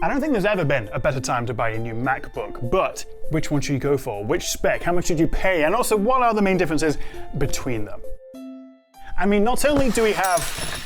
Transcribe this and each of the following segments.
I don't think there's ever been a better time to buy a new MacBook, but which one should you go for? Which spec? How much should you pay? And also, what are the main differences between them? I mean, not only do we have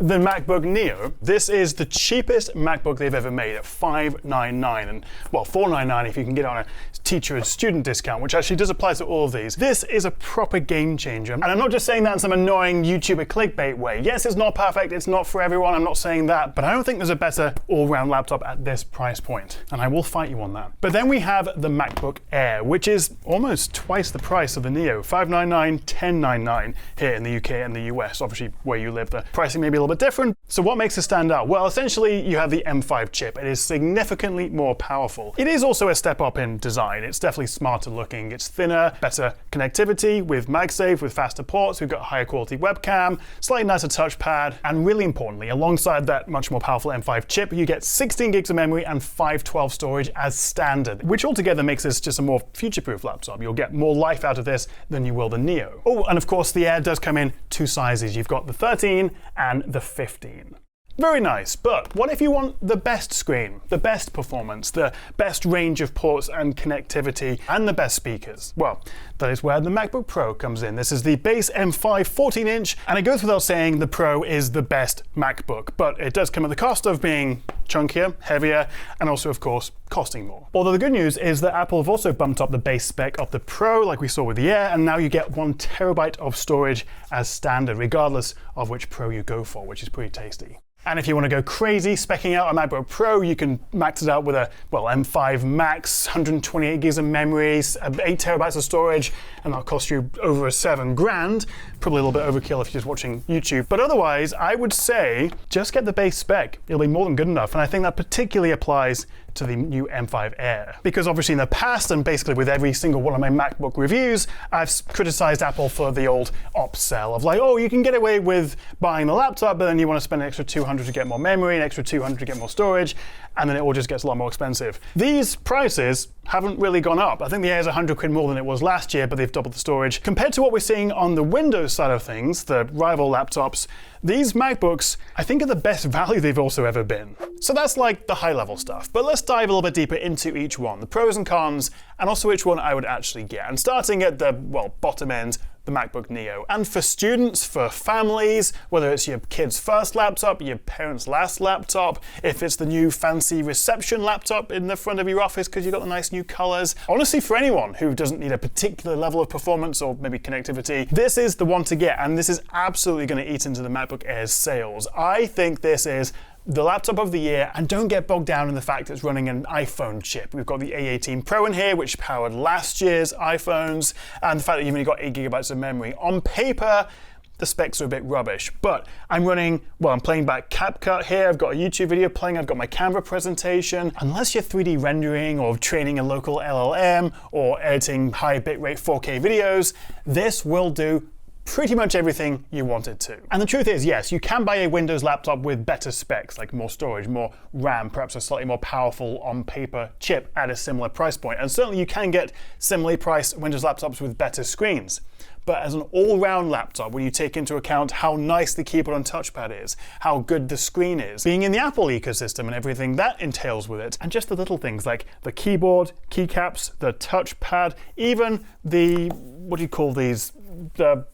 the MacBook Neo, this is the cheapest MacBook they've ever made at $599, and well, $499 if you can get on a teacher and student discount, which actually does apply to all of these. This is a proper game changer, and I'm not just saying that in some annoying YouTuber clickbait way. Yes, it's not perfect, it's not for everyone, I'm not saying that, but I don't think there's a better all-round laptop at this price point, and I will fight you on that. But then we have the MacBook Air, which is almost twice the price of the Neo, $599, $1,099 here in the UK and the US. Obviously, where you live, the pricing may be a little bit different. So what makes it stand out? Well, essentially, you have the M5 chip. It is significantly more powerful. It is also a step up in design. It's definitely smarter looking. It's thinner, better connectivity with MagSafe, with faster ports. We've got higher quality webcam, slightly nicer touchpad, and really importantly, alongside that much more powerful M5 chip, you get 16 gigs of memory and 512 storage as standard, which altogether makes this just a more future-proof laptop. You'll get more life out of this than you will the Neo. Oh, and of course, the Air does come in two sizes. You've got the 13 and the 15. Very nice, but what if you want the best screen, the best performance, the best range of ports and connectivity, and the best speakers? Well, that is where the MacBook Pro comes in. This is the base M5 14-inch, and it goes without saying the Pro is the best MacBook, but it does come at the cost of being chunkier, heavier, and also, of course, costing more. Although the good news is that Apple have also bumped up the base spec of the Pro, like we saw with the Air, and now you get 1 terabyte of storage as standard, regardless of which Pro you go for, which is pretty tasty. And if you want to go crazy specking out a MacBook Pro, you can max it out with a, well, M5 Max, 128 gigs of memory, 8 terabytes of storage, and that'll cost you over $7,000. Probably a little bit overkill if you're just watching YouTube. But otherwise, I would say just get the base spec. It'll be more than good enough. And I think that particularly applies to the new M5 Air. Because obviously in the past, and basically with every single one of my MacBook reviews, I've criticized Apple for the old upsell of like, oh, you can get away with buying the laptop, but then you want to spend an extra $200 to get more memory, an extra $200 to get more storage, and then it all just gets a lot more expensive. These prices haven't really gone up. I think the Air is 100 quid more than it was last year, but they've doubled the storage. Compared to what we're seeing on the Windows side of things, the rival laptops, these MacBooks, I think, are the best value they've also ever been. So that's like the high-level stuff. But let's dive a little bit deeper into each one, the pros and cons, and also which one I would actually get. And starting at the, well, bottom end, the MacBook Neo. And for students, for families, whether it's your kid's first laptop, your parents' last laptop, if it's the new fancy reception laptop in the front of your office because you've got the nice new colors. Honestly, for anyone who doesn't need a particular level of performance or maybe connectivity, this is the one to get, and this is absolutely going to eat into the MacBook Air's sales. I think this is the laptop of the year, and don't get bogged down in the fact it's running an iPhone chip. We've got the A18 Pro in here, which powered last year's iPhones, and the fact that you've only got 8 gigabytes of memory. On paper, the specs are a bit rubbish, but I'm running, well, I'm playing back CapCut here, I've got a YouTube video playing, I've got my Canva presentation. Unless you're 3D rendering or training a local LLM or editing high bitrate 4K videos, this will do pretty much everything you want it to. And the truth is, yes, you can buy a Windows laptop with better specs, like more storage, more RAM, perhaps a slightly more powerful on-paper chip at a similar price point. And certainly you can get similarly priced Windows laptops with better screens. But as an all-round laptop, when you take into account how nice the keyboard and touchpad is, how good the screen is, being in the Apple ecosystem and everything that entails with it, and just the little things like the keyboard, keycaps, the touchpad, even the, what do you call these, the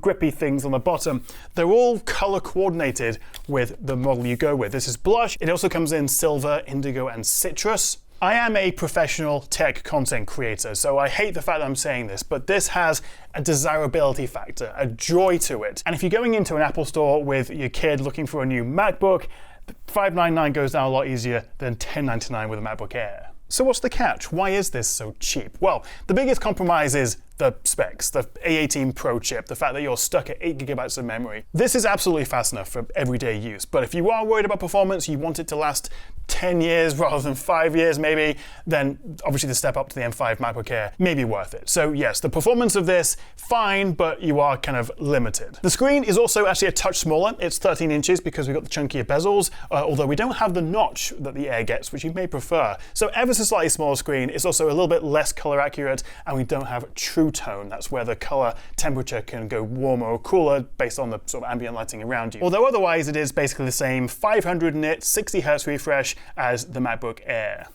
grippy things on the bottom, they're all color coordinated with the model you go with. This is blush. It also comes in silver, indigo, and citrus. I am a professional tech content creator, so I hate the fact that I'm saying this, but this has a desirability factor, a joy to it. And if you're going into an Apple store with your kid looking for a new MacBook, $599 goes down a lot easier than $1099 with a MacBook Air. So what's the catch? Why is this so cheap? Well, the biggest compromise is the specs, the A18 Pro chip, the fact that you're stuck at 8 gigabytes of memory. This is absolutely fast enough for everyday use, but if you are worried about performance, you want it to last 10 years rather than 5 years maybe, then obviously the step up to the M5 MacBook Air may be worth it. So yes, the performance of this, fine, but you are kind of limited. The screen is also actually a touch smaller. It's 13 inches because we've got the chunkier bezels, although we don't have the notch that the Air gets, which you may prefer. So ever so slightly smaller screen. It's also a little bit less color accurate, and we don't have true true tone. That's where the color temperature can go warmer or cooler based on the sort of ambient lighting around you. Although otherwise it is basically the same 500 nit 60 Hz refresh as the MacBook Air.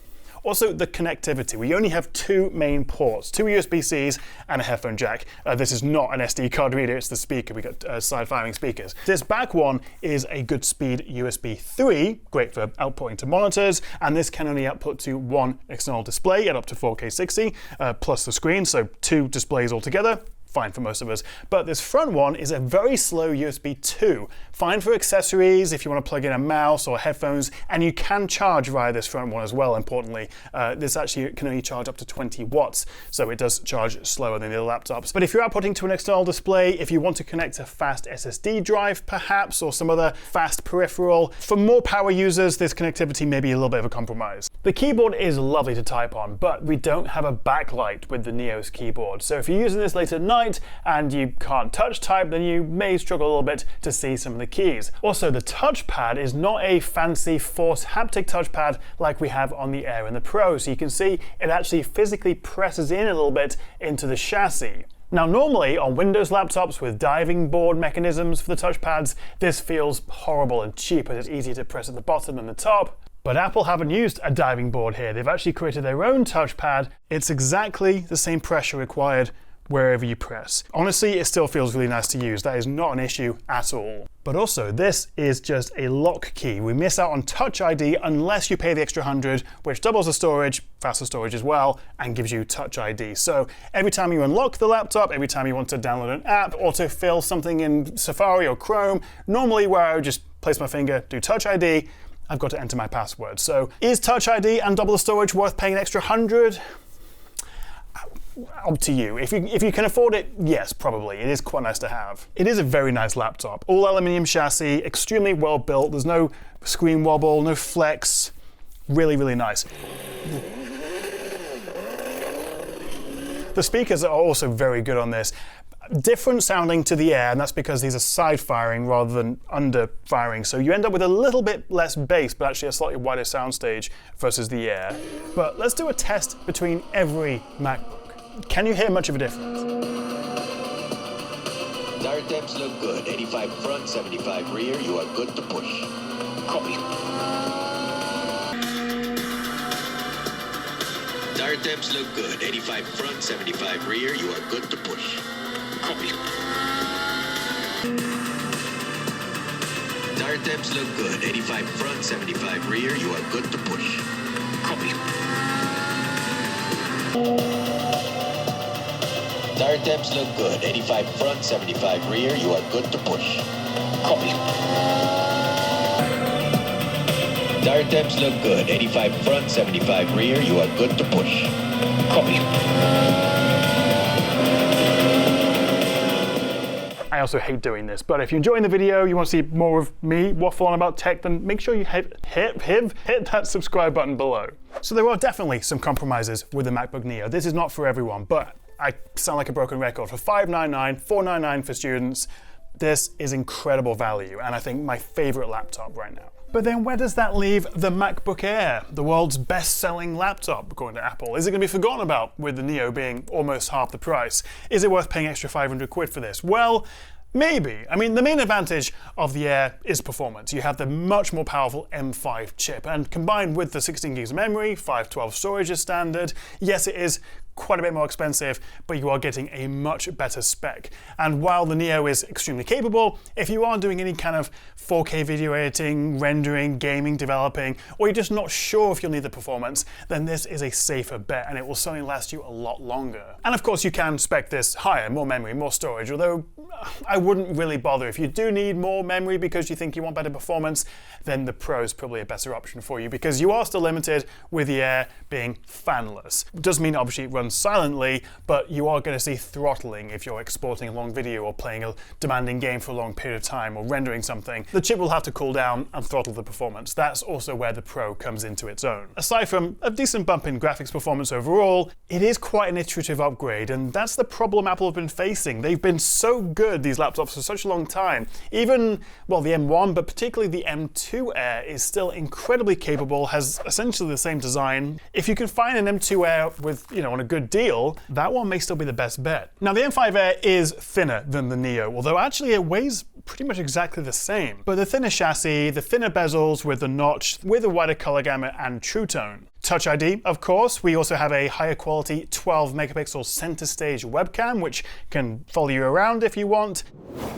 Also, the connectivity. We only have two main ports, two USB-Cs and a headphone jack. This is not an SD card reader, it's the speaker. We got side-firing speakers. This back one is a good speed USB 3, great for outputting to monitors, and this can only output to one external display at up to 4K 60, plus the screen, so two displays altogether. Fine for most of us. But this front one is a very slow USB 2. Fine for accessories, if you want to plug in a mouse or headphones, and you can charge via this front one as well, importantly. This actually can only charge up to 20 watts, so it does charge slower than the other laptops. But if you're outputting to an external display, if you want to connect a fast SSD drive perhaps, or some other fast peripheral, for more power users, this connectivity may be a little bit of a compromise. The keyboard is lovely to type on, but we don't have a backlight with the Neo's keyboard. So if you're using this late at night, and you can't touch type, then you may struggle a little bit to see some of the keys. Also, the touchpad is not a fancy force haptic touchpad like we have on the Air and the Pro, so you can see it actually physically presses in a little bit into the chassis. Now, normally on Windows laptops with diving board mechanisms for the touchpads, this feels horrible and cheap as it's easier to press at the bottom than the top. But Apple haven't used a diving board here. They've actually created their own touchpad. It's exactly the same pressure required wherever you press. Honestly, it still feels really nice to use. That is not an issue at all. But also, this is just a lock key. We miss out on Touch ID unless you pay the extra 100, which doubles the storage, faster storage as well, and gives you Touch ID. So every time you unlock the laptop, every time you want to download an app or to fill something in Safari or Chrome, normally where I would just place my finger, do Touch ID, I've got to enter my password. So is Touch ID and double the storage worth paying an extra 100? Up to you. If you can afford it, yes, probably. It is quite nice to have. It is a very nice laptop. All aluminium chassis, extremely well built. There's no screen wobble, no flex. Really, really nice. The speakers are also very good on this. Different sounding to the Air, and that's because these are side-firing rather than under-firing, so you end up with a little bit less bass, but actually a slightly wider soundstage versus the Air. But let's do a test between every MacBook. Can you hear much of a difference? Tire temps look good. 85 front, 75 rear. You are good to push. Copy. Tire temps look good. 85 front, 75 rear. You are good to push. Copy. Tire temps look good. 85 front, 75 rear. You are good to push. Copy. Tire temps look good. 85 front, 75 rear. You are good to push. Copy. Tire temps look good. 85 front, 75 rear. You are good to push. Copy. I also hate doing this, but if you're enjoying the video, you want to see more of me waffle on about tech, then make sure you hit that subscribe button below. So there are definitely some compromises with the MacBook Neo. This is not for everyone, but I sound like a broken record. For $599, $499 for students, this is incredible value, and I think my favorite laptop right now. But then where does that leave the MacBook Air, the world's best-selling laptop, according to Apple? Is it going to be forgotten about with the Neo being almost half the price? Is it worth paying extra 500 quid for this? Well, maybe. I mean, the main advantage of the Air is performance. You have the much more powerful M5 chip, and combined with the 16 gigs of memory, 512 storage is standard. Yes, it is quite a bit more expensive, but you are getting a much better spec. And while the Neo is extremely capable, if you are doing any kind of 4K video editing, rendering, gaming, developing, or you're just not sure if you'll need the performance, then this is a safer bet, and it will certainly last you a lot longer. And of course, you can spec this higher, more memory, more storage, although I wouldn't really bother. If you do need more memory because you think you want better performance, then the Pro is probably a better option for you, because you are still limited with the Air being fanless. It does mean obviously it runs silently, but you are going to see throttling if you're exporting a long video or playing a demanding game for a long period of time or rendering something. The chip will have to cool down and throttle the performance. That's also where the Pro comes into its own. Aside from a decent bump in graphics performance overall, it is quite an iterative upgrade, and that's the problem Apple have been facing. They've been so good, these laptops, for such a long time. Even, well, the M1, but particularly the M2 Air is still incredibly capable, has essentially the same design. If you can find an M2 Air with, on a good deal, that one may still be the best bet. Now the M5 Air is thinner than the Neo, although actually it weighs pretty much exactly the same. But the thinner chassis, the thinner bezels with the notch, with a wider color gamut and True Tone. Touch ID, of course. We also have a higher quality 12 megapixel center stage webcam, which can follow you around if you want.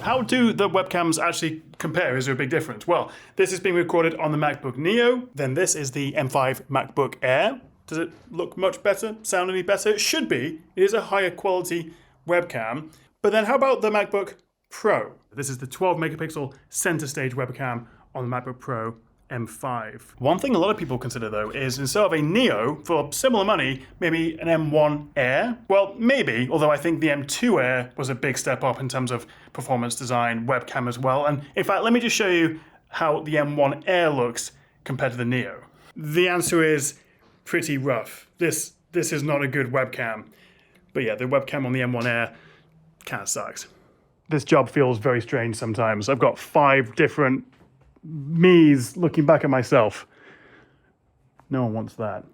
How do the webcams actually compare? Is there a big difference? Well, this is being recorded on the MacBook Neo. Then this is the M5 MacBook Air. Does it look much better? Sound any better? It should be. It is a higher quality webcam. But then how about the MacBook Pro? This is the 12 megapixel center stage webcam on the MacBook Pro M5. One thing a lot of people consider though is instead of a Neo, for similar money, maybe an M1 Air? Well, maybe, although I think the M2 Air was a big step up in terms of performance design, webcam as well. And in fact, let me just show you how the M1 Air looks compared to the Neo. The answer is pretty rough. This is not a good webcam. But yeah, the webcam on the M1 Air kind of sucks. This job feels very strange sometimes. I've got 5 different me's looking back at myself. No one wants that.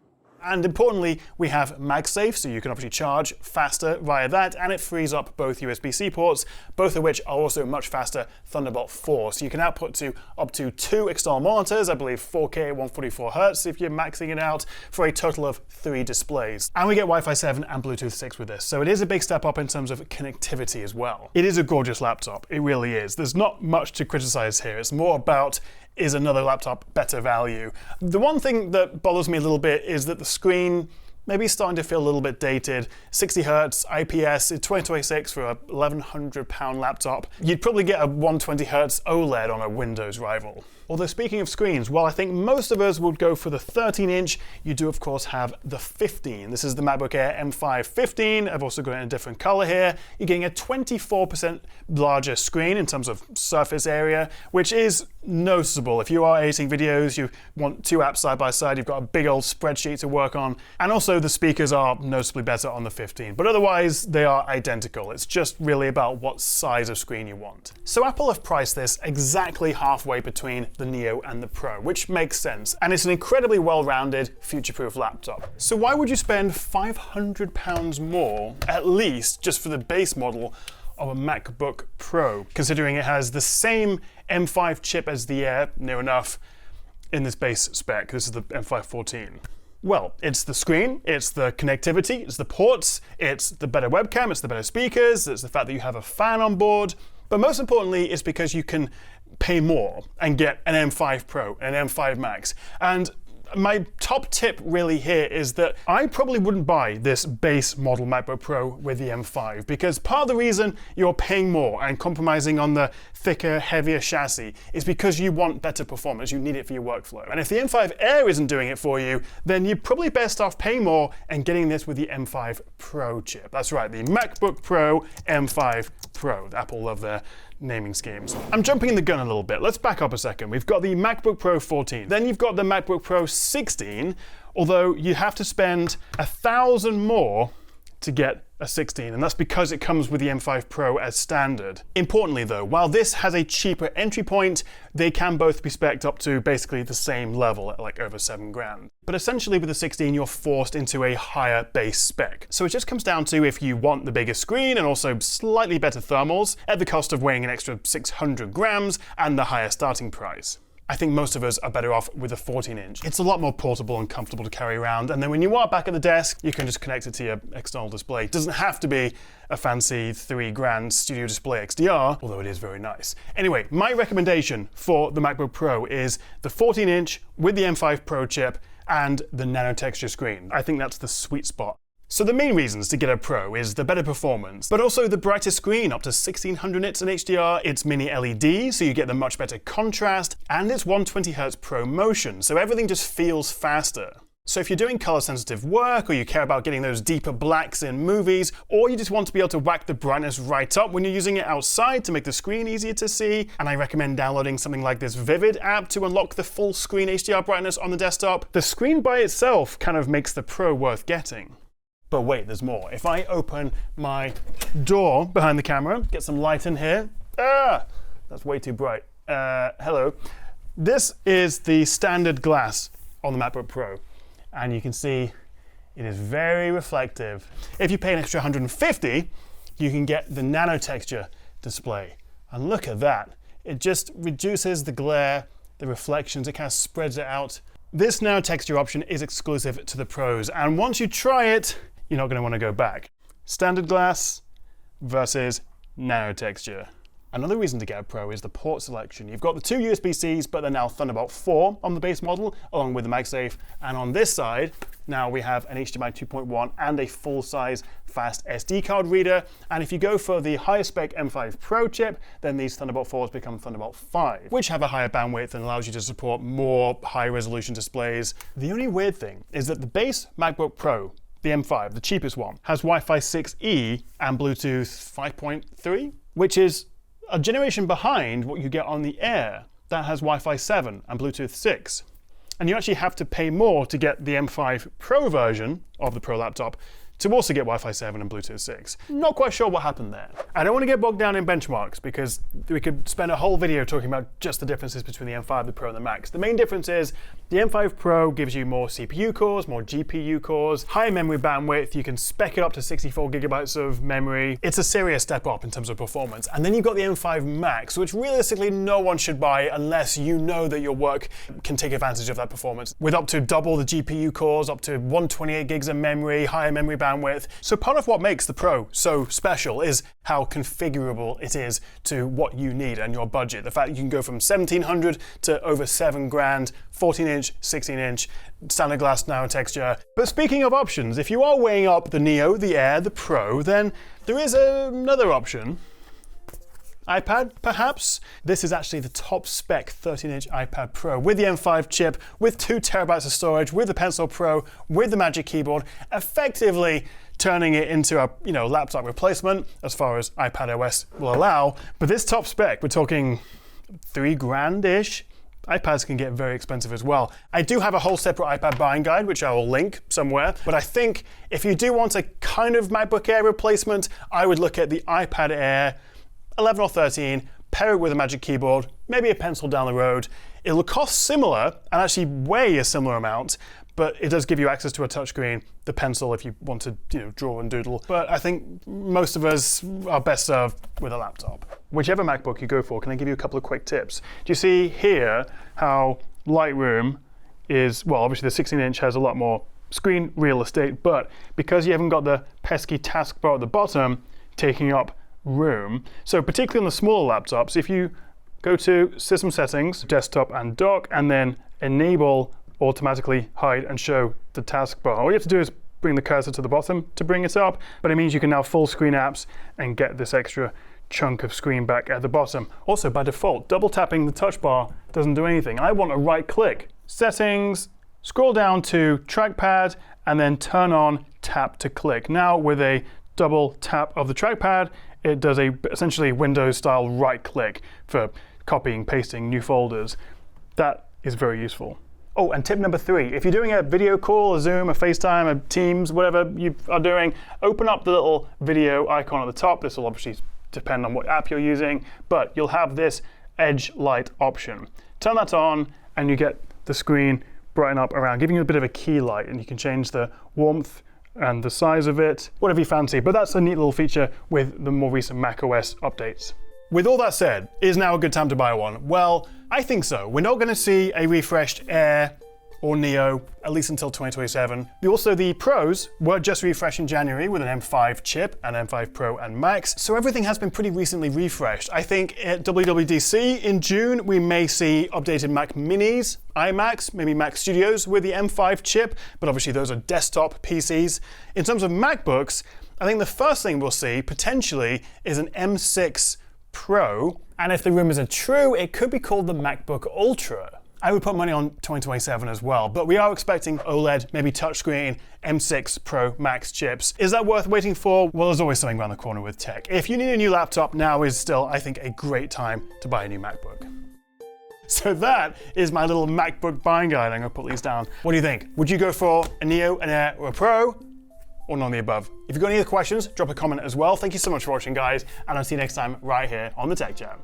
And importantly, we have MagSafe, so you can obviously charge faster via that, and it frees up both USB-C ports, both of which are also much faster Thunderbolt 4. So you can output to up to 2 external monitors, I believe 4K 144Hz if you're maxing it out, for a total of 3 displays. And we get Wi-Fi 7 and Bluetooth 6 with this, so it is a big step up in terms of connectivity as well. It is a gorgeous laptop, it really is. There's not much to criticize here. It's more about, is another laptop better value? The one thing that bothers me a little bit is that the screen maybe starting to feel a little bit dated. 60 Hz, IPS, 2026 for a £1,100 laptop. You'd probably get a 120 Hz OLED on a Windows rival. Although speaking of screens, while I think most of us would go for the 13-inch, you do of course have the 15. This is the MacBook Air M5 15. I've also got it in a different color here. You're getting a 24% larger screen in terms of surface area, which is noticeable. If you are editing videos, you want 2 apps side by side, you've got a big old spreadsheet to work on, and also the speakers are noticeably better on the 15. But otherwise, they are identical. It's just really about what size of screen you want. So Apple have priced this exactly halfway between the Neo and the Pro, which makes sense. And it's an incredibly well-rounded, future-proof laptop. So why would you spend £500 more, at least, just for the base model of a MacBook Pro, considering it has the same M5 chip as the Air, near enough, in this base spec? This is the M5 14. Well, it's the screen, it's the connectivity, it's the ports, it's the better webcam, it's the better speakers, it's the fact that you have a fan on board, but most importantly, it's because you can pay more and get an M5 Pro and an M5 Max. And my top tip really here is that I probably wouldn't buy this base model MacBook Pro with the M5, because part of the reason you're paying more and compromising on the thicker, heavier chassis is because you want better performance. You need it for your workflow. And if the M5 Air isn't doing it for you, then you're probably best off paying more and getting this with the M5 Pro chip. That's right, the MacBook Pro M5 Pro. Apple love their naming schemes. I'm jumping the gun a little bit. Let's back up a second. We've got the MacBook Pro 14. Then you've got the MacBook Pro 16, although you have to spend $1,000 more to get a 16, and that's because it comes with the M5 Pro as standard. Importantly though, while this has a cheaper entry point, they can both be spec'd up to basically the same level at like over $7,000. But essentially with the 16, you're forced into a higher base spec. So it just comes down to if you want the bigger screen and also slightly better thermals at the cost of weighing an extra 600 grams and the higher starting price. I think most of us are better off with a 14-inch. It's a lot more portable and comfortable to carry around, and then when you are back at the desk, you can just connect it to your external display. It doesn't have to be a fancy $3,000 Studio Display XDR, although it is very nice. Anyway, my recommendation for the MacBook Pro is the 14-inch with the M5 Pro chip and the nano texture screen. I think that's the sweet spot. So the main reasons to get a Pro is the better performance, but also the brighter screen, up to 1600 nits in HDR, it's mini LED, so you get the much better contrast, and it's 120Hz Pro Motion, so everything just feels faster. So if you're doing color-sensitive work, or you care about getting those deeper blacks in movies, or you just want to be able to whack the brightness right up when you're using it outside to make the screen easier to see, and I recommend downloading something like this Vivid app to unlock the full screen HDR brightness on the desktop, the screen by itself kind of makes the Pro worth getting. But wait, there's more. If I open my door behind the camera, get some light in here. That's way too bright. Hello. This is the standard glass on the MacBook Pro. And you can see It is very reflective. If you pay an extra $150, you can get the nano texture display. And look at that. It just reduces the glare, the reflections, it kind of spreads it out. This nano texture option is exclusive to the Pros, and once you try it, you're not going to want to go back. Standard glass versus nano texture. Another reason to get a Pro is the port selection. You've got the two USB-Cs, but they're now Thunderbolt 4 on the base model, along with the MagSafe. And on this side, now we have an HDMI 2.1 and a full-size fast SD card reader. And if you go for the higher spec M5 Pro chip, then these Thunderbolt 4s become Thunderbolt 5, which have a higher bandwidth and allows you to support more high-resolution displays. The only weird thing is that the base MacBook Pro, the M5, the cheapest one, has Wi-Fi 6E and Bluetooth 5.3, which is a generation behind what you get on the Air that has Wi-Fi 7 and Bluetooth 6. And you actually have to pay more to get the M5 Pro version of the Pro laptop to also get Wi-Fi 7 and Bluetooth 6. Not quite sure what happened there. I don't want to get bogged down in benchmarks because we could spend a whole video talking about just the differences between the M5, the Pro, and the Max. The main difference is the M5 Pro gives you more CPU cores, more GPU cores, higher memory bandwidth, you can spec it up to 64 gigabytes of memory. It's a serious step up in terms of performance. And then you've got the M5 Max, which realistically no one should buy unless you know that your work can take advantage of that performance. With up to double the GPU cores, up to 128 gigs of memory, higher memory bandwidth. So part of what makes the Pro so special is how configurable it is to what you need and your budget. The fact that you can go from 1700 to over 7 grand, 14-inch, 16-inch, standard glass nano texture. But speaking of options, if you are weighing up the Neo, the Air, the Pro, then there is another option. iPad, perhaps? This is actually the top spec 13-inch iPad Pro with the M5 chip, with 2 terabytes of storage, with the Pencil Pro, with the Magic Keyboard, effectively turning it into a laptop replacement as far as iPad OS will allow. But this top spec, we're talking 3 grand-ish. iPads can get very expensive as well. I do have a whole separate iPad buying guide, which I will link somewhere. But I think if you do want a kind of MacBook Air replacement, I would look at the iPad Air 11 or 13, pair it with a Magic Keyboard, maybe a pencil down the road. It'll cost similar and actually weigh a similar amount, but it does give you access to a touchscreen, the pencil if you want to draw and doodle. But I think most of us are best served with a laptop. Whichever MacBook you go for, can I give you a couple of quick tips? Do you see here how Lightroom is, well, obviously the 16-inch has a lot more screen real estate, but because you haven't got the pesky taskbar at the bottom taking up room. So particularly on the smaller laptops, if you go to System Settings, Desktop and Dock, and then enable automatically hide and show the taskbar, all you have to do is bring the cursor to the bottom to bring it up, but it means you can now full screen apps and get this extra chunk of screen back at the bottom. Also, by default, double tapping the touch bar doesn't do anything. I want a right click. Settings, scroll down to Trackpad, and then turn on Tap to Click. Now with a double tap of the trackpad, it does a essentially Windows-style right-click for copying, pasting new folders. That is very useful. Oh, and tip number 3, if you're doing a video call, a Zoom, a FaceTime, a Teams, whatever you are doing, open up the little video icon at the top. This will obviously depend on what app you're using, but you'll have this edge light option. Turn that on, and you get the screen brighten up around, giving you a bit of a key light, and you can change the warmth and the size of it, whatever you fancy. But that's a neat little feature with the more recent macOS updates. With all that said, is now a good time to buy one? Well, I think so. We're not going to see a refreshed Air or Neo, at least until 2027. Also, the Pros were just refreshed in January with an M5 chip, and M5 Pro and Max, so everything has been pretty recently refreshed. I think at WWDC in June, we may see updated Mac Minis, iMacs, maybe Mac Studios with the M5 chip, but obviously those are desktop PCs. In terms of MacBooks, I think the first thing we'll see, potentially, is an M6 Pro, and if the rumors are true, it could be called the MacBook Ultra. I would put money on 2027 as well, but we are expecting OLED, maybe touchscreen, M6 Pro Max chips. Is that worth waiting for? Well, there's always something around the corner with tech. If you need a new laptop, now is still, I think, a great time to buy a new MacBook. So that is my little MacBook buying guide. I'm gonna put these down. What do you think? Would you go for a Neo, an Air, or a Pro? Or none of the above? If you've got any other questions, drop a comment as well. Thank you so much for watching, guys, and I'll see you next time right here on the Tech Jam.